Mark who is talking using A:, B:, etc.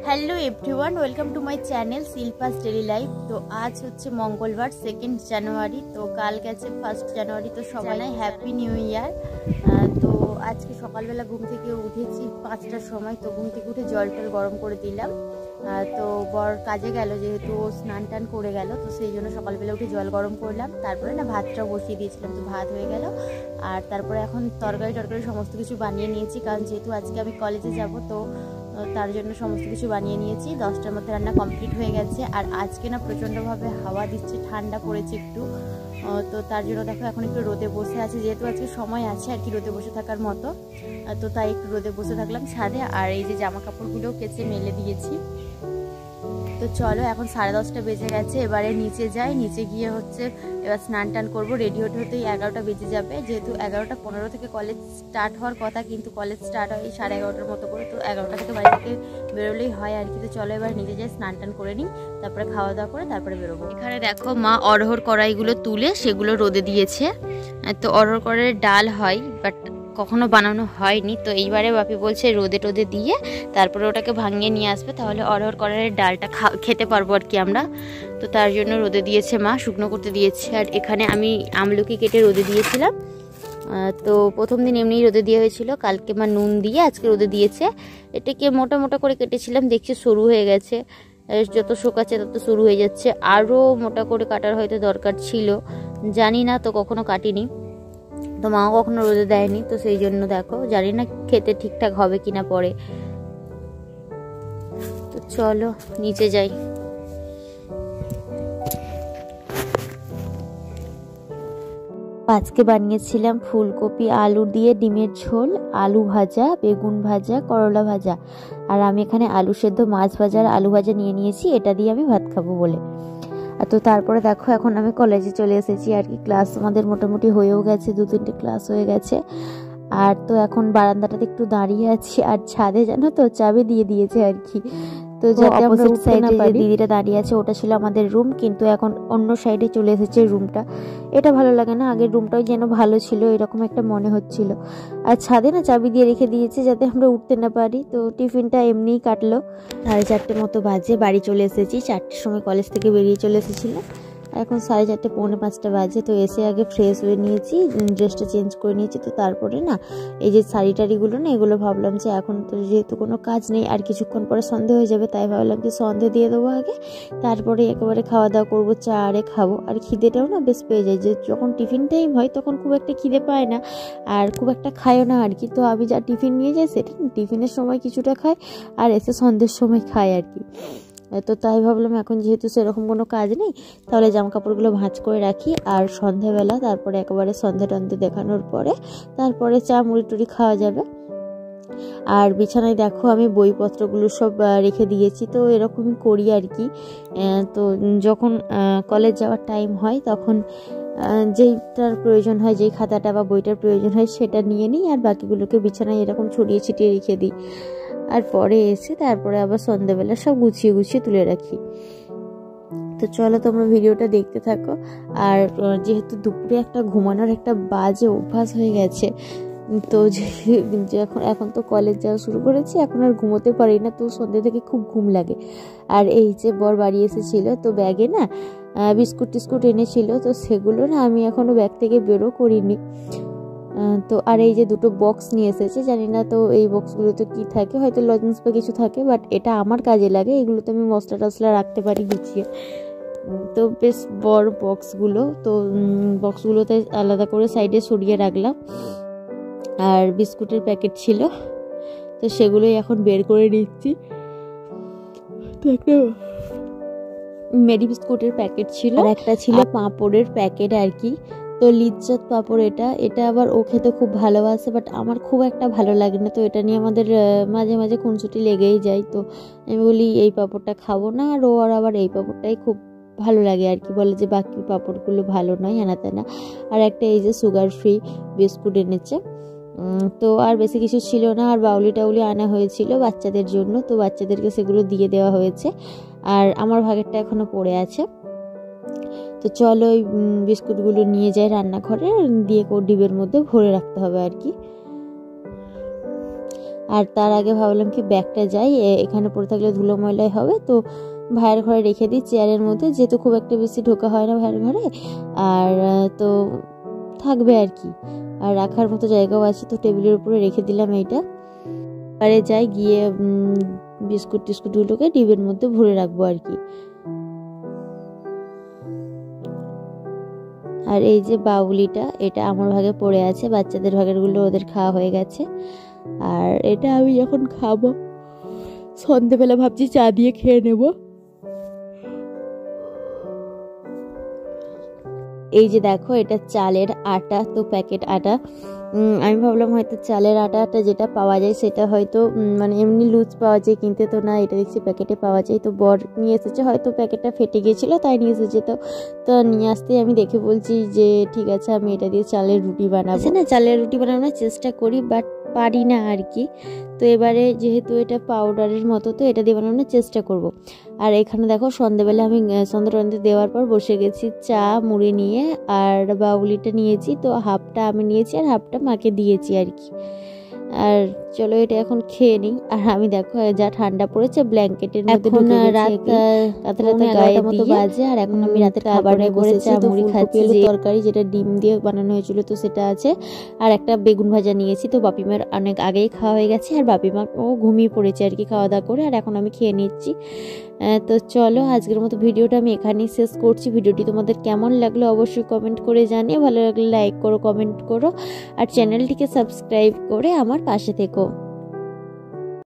A: Hello everyone, welcome to my channel Shilpa's daily life. তো আজ হচ্ছে মঙ্গলবার 2 জানুয়ারি। তো কাল গেছে 1 জানুয়ারি। তো সবাই হ্যাপি নিউ ইয়ার। তো আজকে সকালবেলা ঘুম থেকে উঠেছি 5টার সময়। তো ঘুম থেকে উঠে জল টল গরম করে দিলাম। তো বর কাজে গেল, যেহেতু স্নান টান করে গেল, তো সেই জন্য সকালবেলা উঠে জল গরম করলাম। তারপরে ভাতটাও বসিয়ে দিয়েছিলাম, তো ভাত হয়ে গেল। আর তারপরে এখন তরকারি সমস্ত কিছু বানিয়ে নিয়েছি, কারণ যেহেতু আজকে আমি কলেজে যাব, তো তার জন্য সমস্ত কিছু বানিয়ে নিয়েছি। 10টার মধ্যে রান্না কমপ্লিট হয়ে গেছে। আর আজকে প্রচণ্ডভাবে হাওয়া দিচ্ছে, ঠান্ডা পড়েছে একটু। তো তার জন্য দেখো এখন একটু রোদে বসে আছে, যেহেতু আজকে সময় আছে আর কি রোদে বসে থাকার মতো। তো তাই একটু রোদে বসে থাকলাম ছাদে। আর এই যে জামা কাপড়গুলোও কেচে মেলে দিয়েছি। তো চলো, এখন 10:30 বেজে গেছে। এবারে নিচে যাই, নিচে গিয়ে হচ্ছে এবার স্নান টান করবো। রেডি হতে হতেই 11টা বেজে যাবে, যেহেতু 11টা 15 থেকে কলেজ স্টার্ট হওয়ার কথা, কিন্তু কলেজ স্টার্ট হয় 11:30টার মতো করে। তো 11টা থেকে বাড়ি থেকে বেরোলেই হয় আর কি। তো চলো এবার নিচে যাই, স্নান টান করে নিই, তারপরে খাওয়া দাওয়া করে তারপরে বেরোবো। এখানে দেখো মা অরহর কড়াইগুলো তুলে সেগুলো রোদে দিয়েছে। তো অরহর কড়াইয়ের ডাল হয়, বাট কখনো বানানো হয়নি। তো এইবারে বাপি বলছে রোদে টোদে দিয়ে তারপরে ওটাকে ভাঙিয়ে নিয়ে আসবে, তাহলে অরহর কড়াইয়ের ডালটা খেতে পারবো আর কি আমরা। তো তার জন্য রোদে দিয়েছে মা, শুকনো করতে দিয়েছে। আর এখানে আমি আমলকি কেটে রোদে দিয়েছিলাম। তো প্রথম দিন এমনি রোদে দেওয়া হয়েছিল, কালকে মা নুন দিয়ে আজকে রোদে দিয়েছে। এটাকে মোটা মোটা করে কেটেছিলাম, দেখছি সরু হয়ে গেছে। যত শোকাচ্ছে তত শুরু হয়ে যাচ্ছে। আরও মোটা করে কাটার হয়তো দরকার ছিল, জানি না, তো কখনো কাটিনি। তো মাও কখনো রোদে দেয়নি, তো সেই জন্য দেখো জানি না খেতে ঠিকঠাক হবে কিনা পরে। তো চলো নিচে যাই। আজকে বানিয়েছিলাম ফুলকপি আলু দিয়ে ডিমের ঝোল, আলু ভাজা, বেগুন ভাজা, করলা ভাজা। আর আমি এখানে আলু সেদ্ধ, মাছ ভাজা আর আলু ভাজা নিয়ে নিয়েছি, এটা দিয়ে আমি ভাত খাবো বলে। তো তারপরে দেখো এখন আমি কলেজে চলে এসেছি আর কি। ক্লাস আমাদের মোটামুটি হয়েও গেছে, 2-3টে ক্লাস হয়ে গেছে। আর তো এখন বারান্দাটাতে একটু দাঁড়িয়ে আছি। আর ছাদে জানো তো চাবি দিয়ে দিয়েছে আর কি, তো যাতে অপোজিট সাইডে যে দিদিটা দাঁড়িয়ে আছে ওটা ছিল আমাদের রুম, কিন্তু এখন অন্য সাইডে চলে এসেছে রুমটা। এটা ভালো লাগে না, আগের রুমটাও যেন ভালো ছিল এরকম একটা মনে হচ্ছিল। আর ছাদে চাবি দিয়ে রেখে দিয়েছে যাতে আমরা উঠতে না পারি। তো টিফিনটা এমনিই কাটলো। 4:30 মতো বাজে, বাড়ি চলে এসেছি। 4টার সময় কলেজ থেকে বেরিয়ে চলে এসেছিলাম। এখন 4:30 পৌনে 5টা বাজে। তো এসে আগে ফ্রেশ হয়ে নিয়েছি, ড্রেসটা চেঞ্জ করে নিয়েছি। তো তারপরে এই যে শাড়ি টাড়িগুলো এগুলো ভাবলাম যে এখন তো যেহেতু কোনো কাজ নেই আর কিছুক্ষণ পরে সন্ধে হয়ে যাবে, তাই ভাবলাম যে সন্ধে দিয়ে দেবো আগে, তারপরে একেবারে খাওয়া দাওয়া করবো, চা আরে খাবো। আর খিদেটাও বেশ পেয়ে যায়, যে যখন টিফিন টাইম হয় তখন খুব একটা খিদে পায় না, আর খুব একটা খায়ও না আর কি। তো আমি যা টিফিন নিয়ে যাই সেটা টিফিনের সময় কিছুটা খাই, আর এসে সন্ধ্যের সময় খাই আর কি। তো তাই ভাবলাম এখন যেহেতু সেরকম কোনো কাজ নেই, তাহলে জামা কাপড়গুলো ভাঁজ করে রাখি। আর সন্ধ্যাবেলা তারপরে একেবারে সন্ধ্যা টন্ধে দেখানোর পরে তারপরে চা মুড়ি টুড়ি খাওয়া যাবে। আর বিছানায় দেখো আমি বইপত্রগুলো সব রেখে দিয়েছি। তো এরকমই করি আর কি। তো যখন কলেজ যাওয়ার টাইম হয় তখন যেইটার প্রয়োজন হয়, যেই খাতাটা বা বইটার প্রয়োজন হয় সেটা নিয়ে নিই, আর বাকিগুলোকে বিছানায় এরকম ছড়িয়ে ছিটিয়ে রেখে দিই। আর পরে এসে তারপরে আবার সন্ধ্যাবেলা সব গুছিয়ে গুছিয়ে তুলে রাখি। তো চলো তোমরা ভিডিওটা দেখতে থাকো। আর যেহেতু দুপুরে একটা ঘুমানোর একটা বাজে অভ্যাস হয়ে গেছে, তো এখন তো কলেজ যাওয়া শুরু করেছি, এখন আর ঘুমোতে পারি না। তো সন্ধ্যে থেকে খুব ঘুম লাগে। আর এই যে বর বাড়ি এসেছিল, তো ব্যাগে বিস্কুট টিস্কুট এনেছিল, তো সেগুলো আমি এখনো ব্যাগ থেকে বেরো করিনি। তো আর এই যে 2টো বক্স নিয়ে এসেছে, জানি না তো এই বক্সগুলোতে কি থাকে, হয়তো লজেন্স বা কিছু থাকে, বাট এটা আমার কাজে লাগে। এগুলোতে আমি মশলা টসলা রাখতে পারি গুছিয়ে। তো বেশ বড় বক্সগুলো, তো বক্সগুলোতে আলাদা করে সাইডে সরিয়ে রাখলাম। আর বিস্কুটের প্যাকেট ছিল, তো সেগুলোই এখন বের করে নিচ্ছি। তো একটা মেরি বিস্কুটের প্যাকেট ছিল, আর একটা ছিল পাঁপড়ের প্যাকেট আর কি। তো লিজ্জত পাঁপড়, এটা আবার ও খেতে খুব ভালোবাসে, বাট আমার খুব একটা ভালো লাগে না। তো এটা নিয়ে আমাদের মাঝে মাঝে খুনসুটি লেগেই যায়। তো আমি বলি এই পাঁপড়টা খাবো না, আর ও আবার এই পাঁপড়টাই খুব ভালো লাগে আর কি, বলে যে বাকি পাঁপড়গুলো ভালো নয়, হেনা তেনা। আর একটা এই যে সুগার ফ্রি বিস্কুট এনেছে। তো আর বেশি কিছু ছিল না। আর বাউলি টাউলি আনা হয়েছিল বাচ্চাদের জন্য, তো বাচ্চাদেরকে সেগুলো দিয়ে দেওয়া হয়েছে। আর আমার ভাগেরটা এখনো পড়ে আছে। তো চলো ওই বিস্কুটগুলো নিয়ে যাই রান্নাঘরে, দিয়ে ডিবের মধ্যে ভরে রাখতে হবে আর কি। আর তার আগে ভাবলাম কি ব্যাগটা যাই, এখানে পড়ে থাকলে ধুলো ময়লাই হবে, তো ভাইয়ের ঘরে রেখে দিই চেয়ারের মধ্যে, যেহেতু খুব একটা বেশি ঢোকা হয় না ভাইয়ের ঘরে, আর তো থাকবে আর কি, আর রাখার মতো জায়গাও আছে, তো টেবিলের উপরে রেখে দিলাম এইটা। এবারে যাই গিয়ে বিস্কুট টিস্কুটগুলোকে ডিবের মধ্যে ভরে রাখবো আর কি। আর এই যে বাউলিটা, এটা আমার ভাগে পড়ে আছে, বাচ্চাদের ভাগেরগুলো ওদের খাওয়া হয়ে গেছে, আর এটা আমি যখন খাবো সন্ধেবেলা ভাবছি চা দিয়ে খেয়ে নেব। এই যে দেখো এটা চালের আটা, তো প্যাকেট আটা। আমি ভাবলাম হয়তো চালের আটাটা যেটা পাওয়া যায় সেটা হয়তো মানে এমনি লুজ পাওয়া যায় কিনতে, তো না, এটা দেখছি প্যাকেটে পাওয়া যায়। তো বর নিয়ে এসেছে, হয়তো প্যাকেটটা ফেটে গিয়েছিলো তাই নিয়ে এসেছে। তো নিয়ে আসতেই আমি দেখে বলছি যে ঠিক আছে আমি এটা দিয়ে চালের রুটি বানাবো। না, চালের রুটি বানানোর চেষ্টা করি বাট পারি না আর কি। তো এবারে যেহেতু এটা পাউডারের মতো, তো এটা দিয়ে বানানোর চেষ্টা করব। আর এখানে দেখো সন্ধ্যেবেলা আমি সন্ধ্যে দেওয়ার পর বসে গেছি চা মুড়ি নিয়ে, আর বাউলিটা নিয়েছি, তো হাফটা আমি নিয়েছি আর হাফটা মাকে দিয়েছি আর কি। আর চলো এটা এখন খেয়ে নিই। আর আমি দেখো যা ঠান্ডা পড়েছে ব্ল্যাঙ্কেটের মধ্যে ঢুকে গেছি, রাতে গায়ে মতো বাজে। আর এখন আমি রাতে খাবার করে চা মুড়ি খাচ্ছি, তরকারি যেটা ডিম দিয়ে বানানো হয়েছিল তো সেটা আছে, আর একটা বেগুন ভাজা নিয়েছি। তো বাপিমার অনেক আগেই খাওয়া হয়ে গেছে, আর বাপিমা ও ঘুমিয়ে পড়েছে আর কি খাওয়া দাওয়া করে, আর এখন আমি খেয়ে নিচ্ছি। তো চলো আজকের মতো ভিডিওটা আমি এখানেই শেষ করছি। ভিডিওটি তোমাদের কেমন লাগলো অবশ্যই কমেন্ট করে জানিয়ে, ভালো লাগলে লাইক করো, কমেন্ট করো, আর চ্যানেলটিকে সাবস্ক্রাইব করে আমার পাশে থেকো।